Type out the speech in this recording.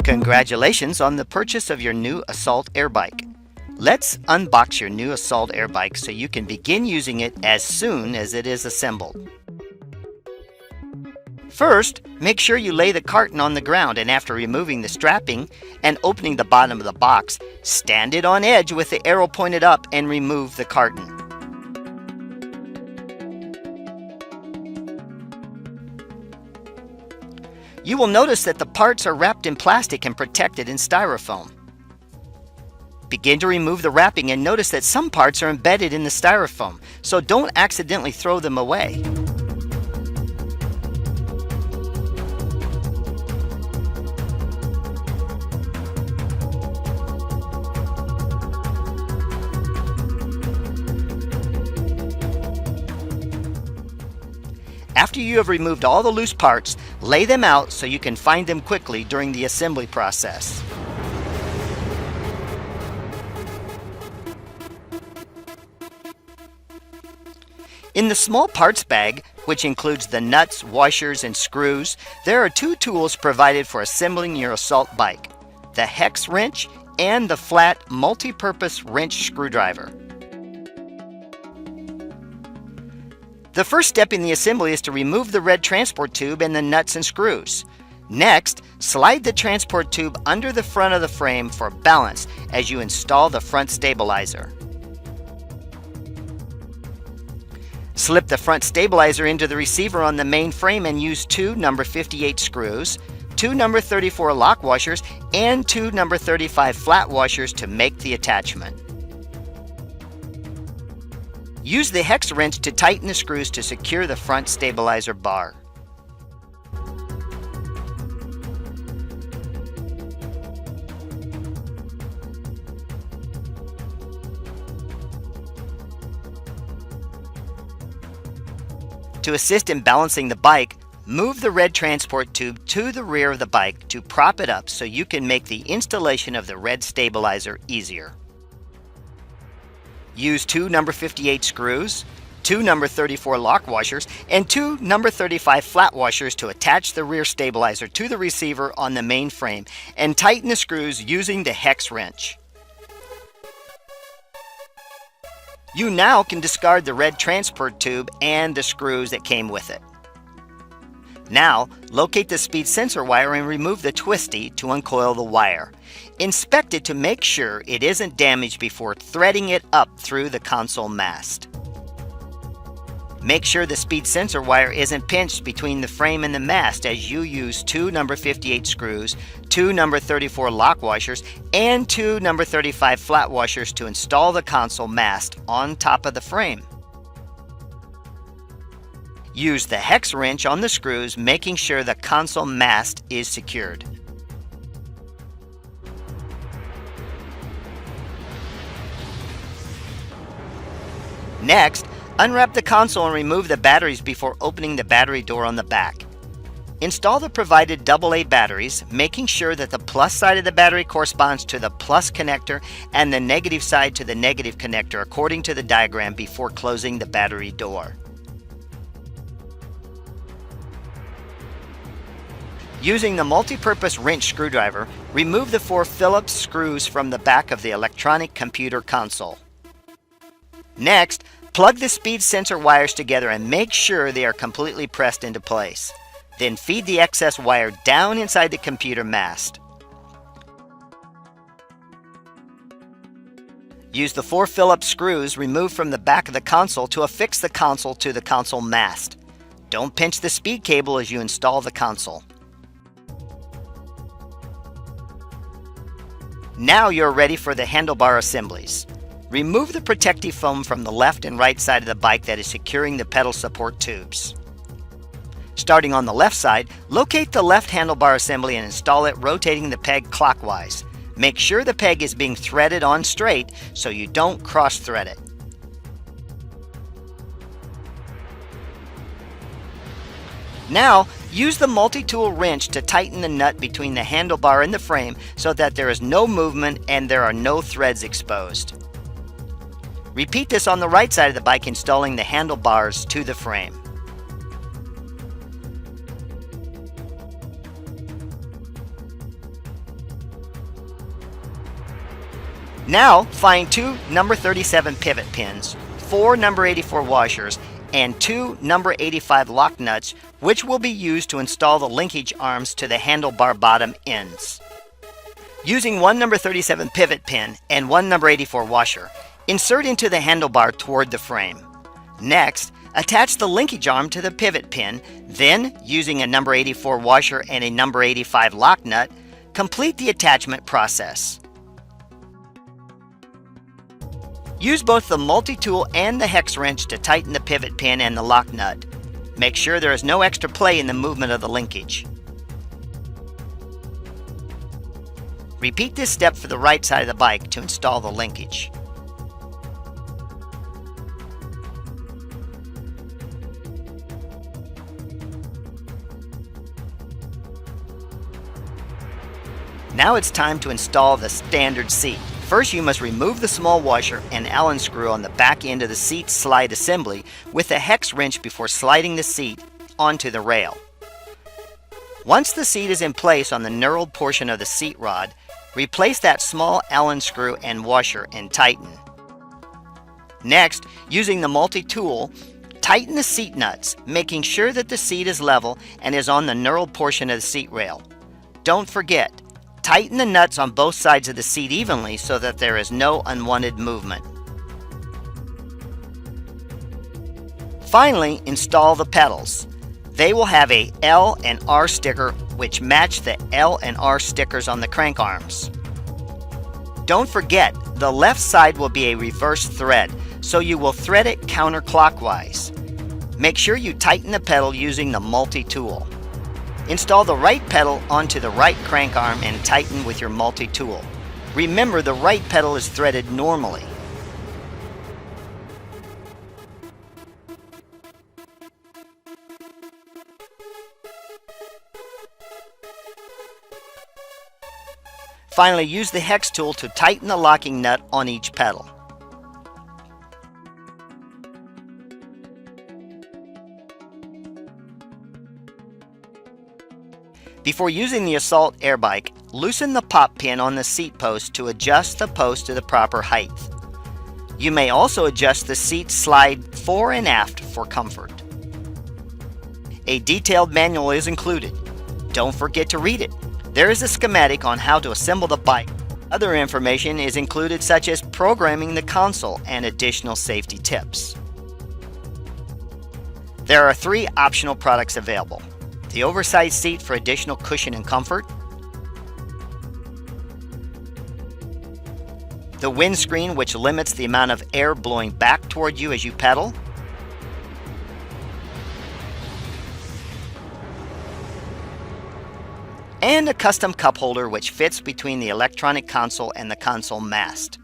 Congratulations on the purchase of your new Assault AirBike. Let's unbox your new Assault AirBike so you can begin using it as soon as it is assembled. First, make sure you lay the carton on the ground, and after removing the strapping and opening the bottom of the box, stand it on edge with the arrow pointed up and remove the carton. You will notice that the parts are wrapped in plastic and protected in styrofoam. Begin to remove the wrapping and notice that some parts are embedded in the styrofoam, so don't accidentally throw them away. After you have removed all the loose parts, lay them out so you can find them quickly during the assembly process. In the small parts bag, which includes the nuts, washers, and screws, there are two tools provided for assembling your Assault bike: the hex wrench and the flat multi-purpose wrench screwdriver. The first step in the assembly is to remove the red transport tube and the nuts and screws. Next, slide the transport tube under the front of the frame for balance as you install the front stabilizer. Slip the front stabilizer into the receiver on the main frame and use two number 58 screws, two number 34 lock washers, and two number 35 flat washers to make the attachment. Use the hex wrench to tighten the screws to secure the front stabilizer bar. To assist in balancing the bike, move the red transport tube to the rear of the bike to prop it up so you can make the installation of the red stabilizer easier. Use two number 58 screws, two number 34 lock washers, and two number 35 flat washers to attach the rear stabilizer to the receiver on the main frame, and tighten the screws using the hex wrench. You now can discard the red transport tube and the screws that came with it. Now, locate the speed sensor wire and remove the twisty to uncoil the wire. Inspect it to make sure it isn't damaged before threading it up through the console mast. Make sure the speed sensor wire isn't pinched between the frame and the mast as you use two number 58 screws, two number 34 lock washers, and two number 35 flat washers to install the console mast on top of the frame. Use the hex wrench on the screws, making sure the console mast is secured. Next, unwrap the console and remove the batteries before opening the battery door on the back. Install the provided AA batteries, making sure that the plus side of the battery corresponds to the plus connector and the negative side to the negative connector according to the diagram before closing the battery door. Using the multi-purpose wrench screwdriver, remove the 4 Phillips screws from the back of the electronic computer console. Next, plug the speed sensor wires together and make sure they are completely pressed into place. Then feed the excess wire down inside the computer mast. Use the 4 Phillips screws removed from the back of the console to affix the console to the console mast. Don't pinch the speed cable as you install the console. Now you're ready for the handlebar assemblies. Remove the protective foam from the left and right side of the bike that is securing the pedal support tubes. Starting on the left side, locate the left handlebar assembly and install it, rotating the peg clockwise. Make sure the peg is being threaded on straight so you don't cross-thread it. Now, use the multi-tool wrench to tighten the nut between the handlebar and the frame so that there is no movement and there are no threads exposed. Repeat this on the right side of the bike, installing the handlebars to the frame. Now find two number 37 pivot pins, four number 84 washers, and two number 85 lock nuts, which will be used to install the linkage arms to the handlebar bottom ends. Using one number 37 pivot pin and one number 84 washer, insert into the handlebar toward the frame. Next, attach the linkage arm to the pivot pin, then, using a number 84 washer and a number 85 lock nut, complete the attachment process. Use both the multi-tool and the hex wrench to tighten the pivot pin and the lock nut. Make sure there is no extra play in the movement of the linkage. Repeat this step for the right side of the bike to install the linkage. Now it's time to install the standard seat. First, you must remove the small washer and Allen screw on the back end of the seat slide assembly with a hex wrench before sliding the seat onto the rail. Once the seat is in place on the knurled portion of the seat rod, replace that small Allen screw and washer and tighten. Next, using the multi-tool, tighten the seat nuts, making sure that the seat is level and is on the knurled portion of the seat rail. Don't forget, tighten the nuts on both sides of the seat evenly so that there is no unwanted movement. Finally, install the pedals. They will have a L and R sticker which match the L and R stickers on the crank arms. Don't forget, the left side will be a reverse thread, so you will thread it counterclockwise. Make sure you tighten the pedal using the multi-tool. Install the right pedal onto the right crank arm and tighten with your multi-tool. Remember, the right pedal is threaded normally. Finally, use the hex tool to tighten the locking nut on each pedal. Before using the Assault AirBike, loosen the pop pin on the seat post to adjust the post to the proper height. You may also adjust the seat slide fore and aft for comfort. A detailed manual is included. Don't forget to read it. There is a schematic on how to assemble the bike. Other information is included, such as programming the console and additional safety tips. There are 3 optional products available: the oversized seat for additional cushion and comfort, the windscreen which limits the amount of air blowing back toward you as you pedal, and a custom cup holder which fits between the electronic console and the console mast.